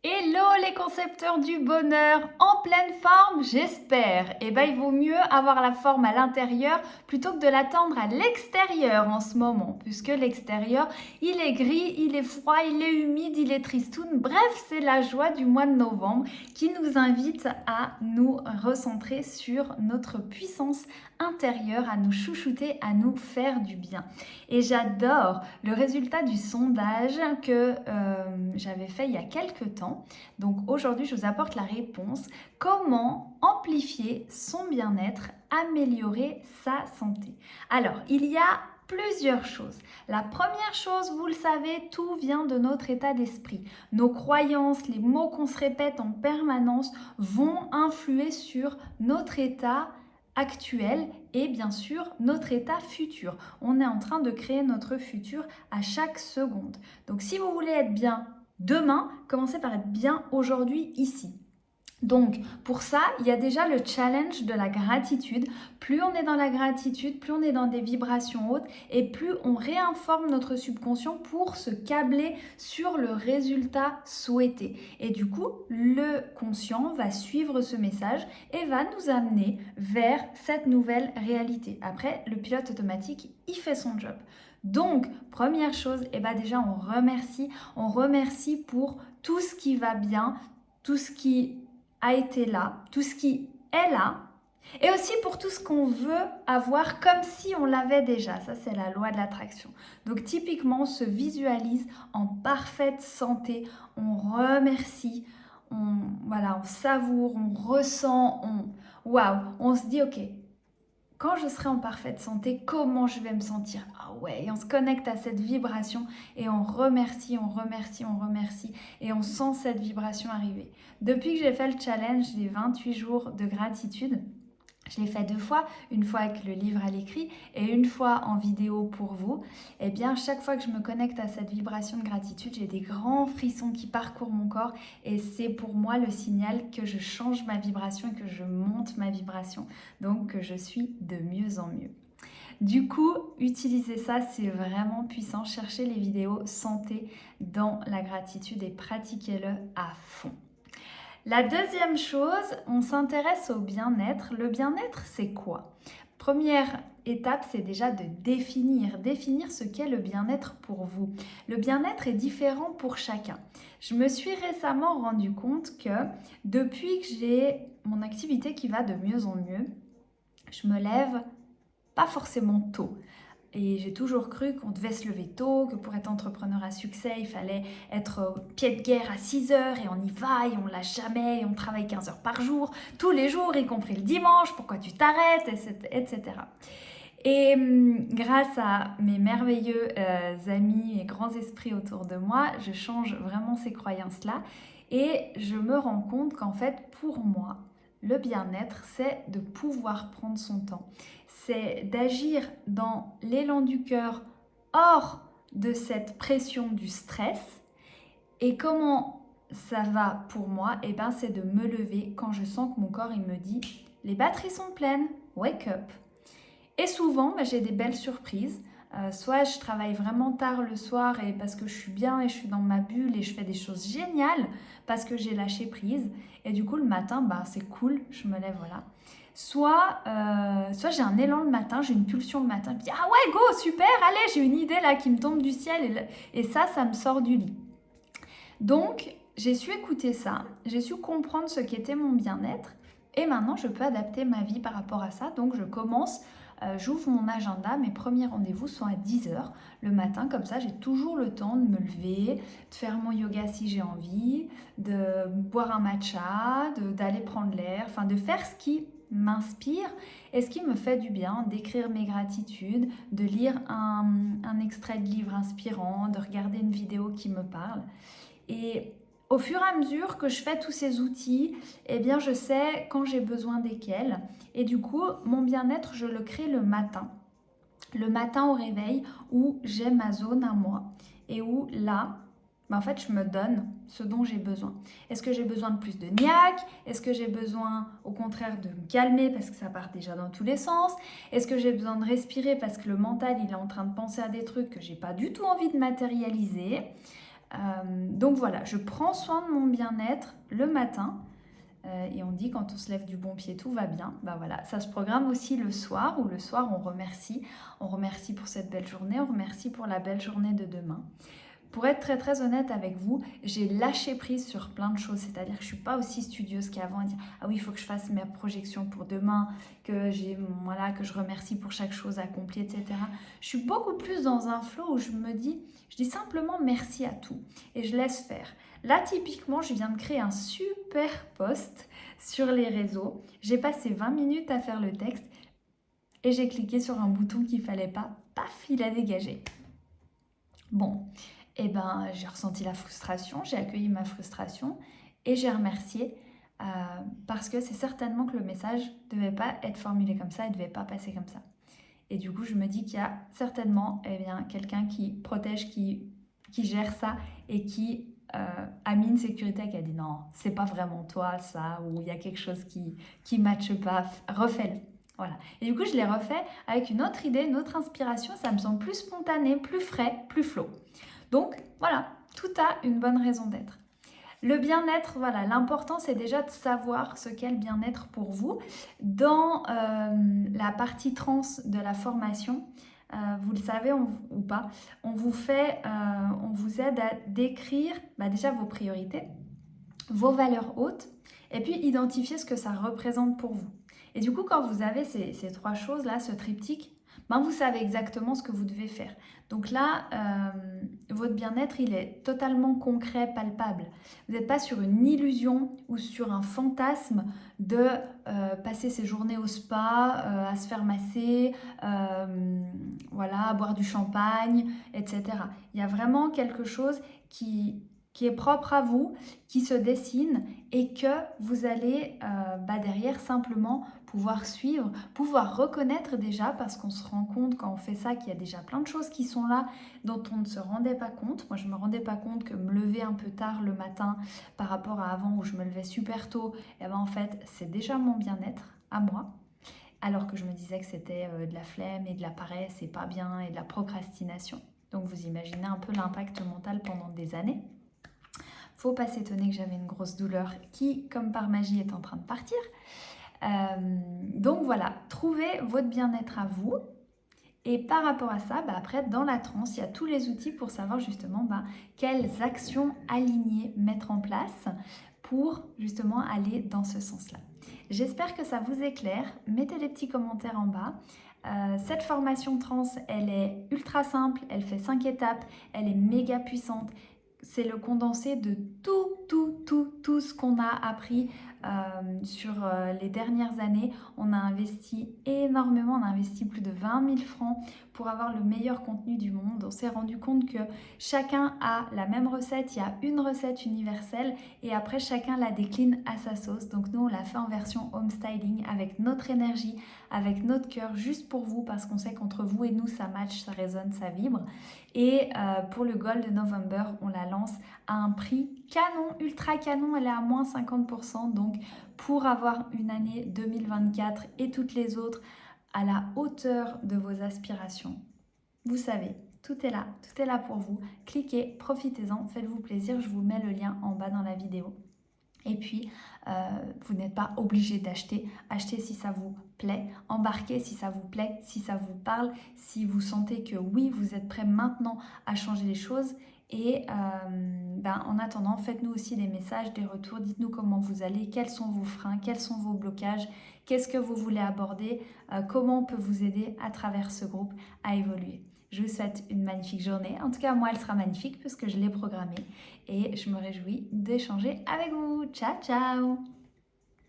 Hello les concepteurs du bonheur, en pleine forme j'espère. Eh ben il vaut mieux avoir la forme à l'intérieur plutôt que de l'attendre à l'extérieur en ce moment, puisque l'extérieur il est gris, il est froid, il est humide, il est tristoun. Bref, c'est la joie du mois de novembre qui nous invite à nous recentrer sur notre puissance intérieure, à nous chouchouter, à nous faire du bien. Et j'adore le résultat du sondage que j'avais fait il y a quelques temps. Donc aujourd'hui, je vous apporte la réponse. Comment amplifier son bien-être, améliorer sa santé? Alors, il y a plusieurs choses. La première chose, vous le savez, tout vient de notre état d'esprit. Nos croyances, les mots qu'on se répète en permanence vont influer sur notre état actuel et bien sûr notre état futur. On est en train de créer notre futur à chaque seconde. Donc si vous voulez être bien demain, commencez par être bien aujourd'hui, ici. Donc, pour ça, il y a déjà le challenge de la gratitude. Plus on est dans la gratitude, plus on est dans des vibrations hautes et plus on réinforme notre subconscient pour se câbler sur le résultat souhaité. Et du coup, le conscient va suivre ce message et va nous amener vers cette nouvelle réalité. Après, le pilote automatique, il fait son job. Donc, première chose, déjà on remercie pour tout ce qui va bien, tout ce qui a été là, tout ce qui est là, et aussi pour tout ce qu'on veut avoir comme si on l'avait déjà. Ça, c'est la loi de l'attraction. Donc typiquement, on se visualise en parfaite santé, on remercie, on savoure, on ressent, on se dit, ok, quand je serai en parfaite santé, comment je vais me sentir? Ah ouais, et on se connecte à cette vibration et on remercie, on remercie, on remercie et on sent cette vibration arriver. Depuis que j'ai fait le challenge des 28 jours de gratitude, je l'ai fait 2 fois, une fois avec le livre à l'écrit et une fois en vidéo pour vous. Et bien, chaque fois que je me connecte à cette vibration de gratitude, j'ai des grands frissons qui parcourent mon corps et c'est pour moi le signal que je change ma vibration et que je monte ma vibration. Donc, que je suis de mieux en mieux. Du coup, utilisez ça, c'est vraiment puissant. Cherchez les vidéos santé dans la gratitude et pratiquez-le à fond. La deuxième chose, on s'intéresse au bien-être. Le bien-être, c'est quoi? Première étape, c'est déjà de définir ce qu'est le bien-être pour vous. Le bien-être est différent pour chacun. Je me suis récemment rendu compte que depuis que j'ai mon activité qui va de mieux en mieux, je me lève pas forcément tôt. Et j'ai toujours cru qu'on devait se lever tôt, que pour être entrepreneur à succès, il fallait être au pied de guerre à 6 heures et on y va et on lâche jamais et on travaille 15 heures par jour, tous les jours, y compris le dimanche, pourquoi tu t'arrêtes, etc. Et grâce à mes merveilleux amis et grands esprits autour de moi, je change vraiment ces croyances-là et je me rends compte qu'en fait, pour moi, le bien-être, c'est de pouvoir prendre son temps. C'est d'agir dans l'élan du cœur hors de cette pression du stress. Et comment ça va pour moi? C'est de me lever quand je sens que mon corps il me dit les batteries sont pleines, wake up. Et souvent, j'ai des belles surprises. Soit je travaille vraiment tard le soir et parce que je suis bien et je suis dans ma bulle et je fais des choses géniales parce que j'ai lâché prise. Et du coup, le matin, c'est cool, je me lève, voilà. Soit j'ai un élan le matin, j'ai une pulsion le matin, je me dis ah ouais, go, super, allez, j'ai une idée là qui me tombe du ciel. Et ça me sort du lit. Donc, j'ai su écouter ça, j'ai su comprendre ce qu'était mon bien-être. Et maintenant, je peux adapter ma vie par rapport à ça. Donc, j'ouvre mon agenda. Mes premiers rendez-vous sont à 10 h le matin. Comme ça, j'ai toujours le temps de me lever, de faire mon yoga si j'ai envie, de boire un matcha, d'aller prendre l'air, enfin de faire ce qui m'inspire et ce qui me fait du bien, d'écrire mes gratitudes, de lire un extrait de livre inspirant, de regarder une vidéo qui me parle. Et au fur et à mesure que je fais tous ces outils, je sais quand j'ai besoin desquels. Et du coup, mon bien-être, je le crée le matin. Le matin au réveil où j'ai ma zone à moi. Et où là, je me donne ce dont j'ai besoin. Est-ce que j'ai besoin de plus de niaque? Est-ce que j'ai besoin, au contraire, de me calmer parce que ça part déjà dans tous les sens? Est-ce que j'ai besoin de respirer parce que le mental, il est en train de penser à des trucs que j'ai pas du tout envie de matérialiser? Donc voilà, je prends soin de mon bien-être le matin. Et on dit quand on se lève du bon pied, tout va bien. Bah voilà, ça se programme aussi le soir, où le soir on remercie. On remercie pour cette belle journée, on remercie pour la belle journée de demain. Pour être très très honnête avec vous, j'ai lâché prise sur plein de choses, c'est-à-dire que je ne suis pas aussi studieuse qu'avant à dire ah oui, il faut que je fasse mes projections pour demain, que que je remercie pour chaque chose accomplie, etc. Je suis beaucoup plus dans un flow où je dis simplement merci à tout et je laisse faire. Là, typiquement, je viens de créer un super post sur les réseaux. J'ai passé 20 minutes à faire le texte et j'ai cliqué sur un bouton qu'il ne fallait pas. Paf, il a dégagé. Bon, et ben j'ai ressenti la frustration, j'ai accueilli ma frustration et j'ai remercié parce que c'est certainement que le message ne devait pas être formulé comme ça, il ne devait pas passer comme ça. Et du coup, je me dis qu'il y a certainement quelqu'un qui protège, qui gère ça et qui a mis une sécurité qui a dit non, c'est pas vraiment toi ça, ou il y a quelque chose qui matche pas, refais-le. Voilà. Et du coup, je l'ai refait avec une autre idée, une autre inspiration. Ça me semble plus spontané, plus frais, plus flow. Donc, voilà, tout a une bonne raison d'être. Le bien-être, voilà, l'important, c'est déjà de savoir ce qu'est le bien-être pour vous. Dans la partie trans de la formation, vous le savez ou pas, on vous aide à décrire déjà vos priorités, vos valeurs hautes, et puis identifier ce que ça représente pour vous. Et du coup, quand vous avez ces trois choses-là, ce triptyque, vous savez exactement ce que vous devez faire. Donc là, votre bien-être, il est totalement concret, palpable. Vous n'êtes pas sur une illusion ou sur un fantasme de passer ses journées au spa, à se faire masser, à boire du champagne, etc. Il y a vraiment quelque chose qui est propre à vous, qui se dessine et que vous allez derrière simplement pouvoir suivre, pouvoir reconnaître déjà, parce qu'on se rend compte quand on fait ça qu'il y a déjà plein de choses qui sont là dont on ne se rendait pas compte. Moi, je ne me rendais pas compte que me lever un peu tard le matin par rapport à avant où je me levais super tôt, et en fait, c'est déjà mon bien-être à moi. Alors que je me disais que c'était de la flemme et de la paresse et pas bien et de la procrastination. Donc vous imaginez un peu l'impact mental pendant des années. Faut pas s'étonner que j'avais une grosse douleur qui, comme par magie, est en train de partir. Donc voilà, trouvez votre bien-être à vous. Et par rapport à ça, après, dans la transe, il y a tous les outils pour savoir justement quelles actions alignées mettre en place pour justement aller dans ce sens-là. J'espère que ça vous éclaire. Mettez des petits commentaires en bas. Cette formation trans, elle est ultra simple, elle fait 5 étapes, elle est méga puissante. C'est le condensé de tout ce qu'on a appris sur les dernières années. On a investi énormément, on a investi plus de 20 000 francs pour avoir le meilleur contenu du monde. On s'est rendu compte que chacun a la même recette, il y a une recette universelle et après chacun la décline à sa sauce. Donc nous on l'a fait en version home styling avec notre énergie, avec notre cœur, juste pour vous parce qu'on sait qu'entre vous et nous ça match, ça résonne, ça vibre. Et pour le Gold November, on la lance à un prix canon, ultra canon, elle est à moins 50%. Donc pour avoir une année 2024 et toutes les autres à la hauteur de vos aspirations, vous savez, tout est là pour vous. Cliquez, profitez-en, faites-vous plaisir, je vous mets le lien en bas dans la vidéo. Et puis, vous n'êtes pas obligé d'acheter. Achetez si ça vous plaît, embarquez si ça vous plaît, si ça vous parle, si vous sentez que oui, vous êtes prêt maintenant à changer les choses. Et en attendant, faites-nous aussi des messages, des retours, dites-nous comment vous allez, quels sont vos freins, quels sont vos blocages, qu'est-ce que vous voulez aborder, comment on peut vous aider à travers ce groupe à évoluer. Je vous souhaite une magnifique journée. En tout cas, moi, elle sera magnifique puisque je l'ai programmée et je me réjouis d'échanger avec vous. Ciao, ciao!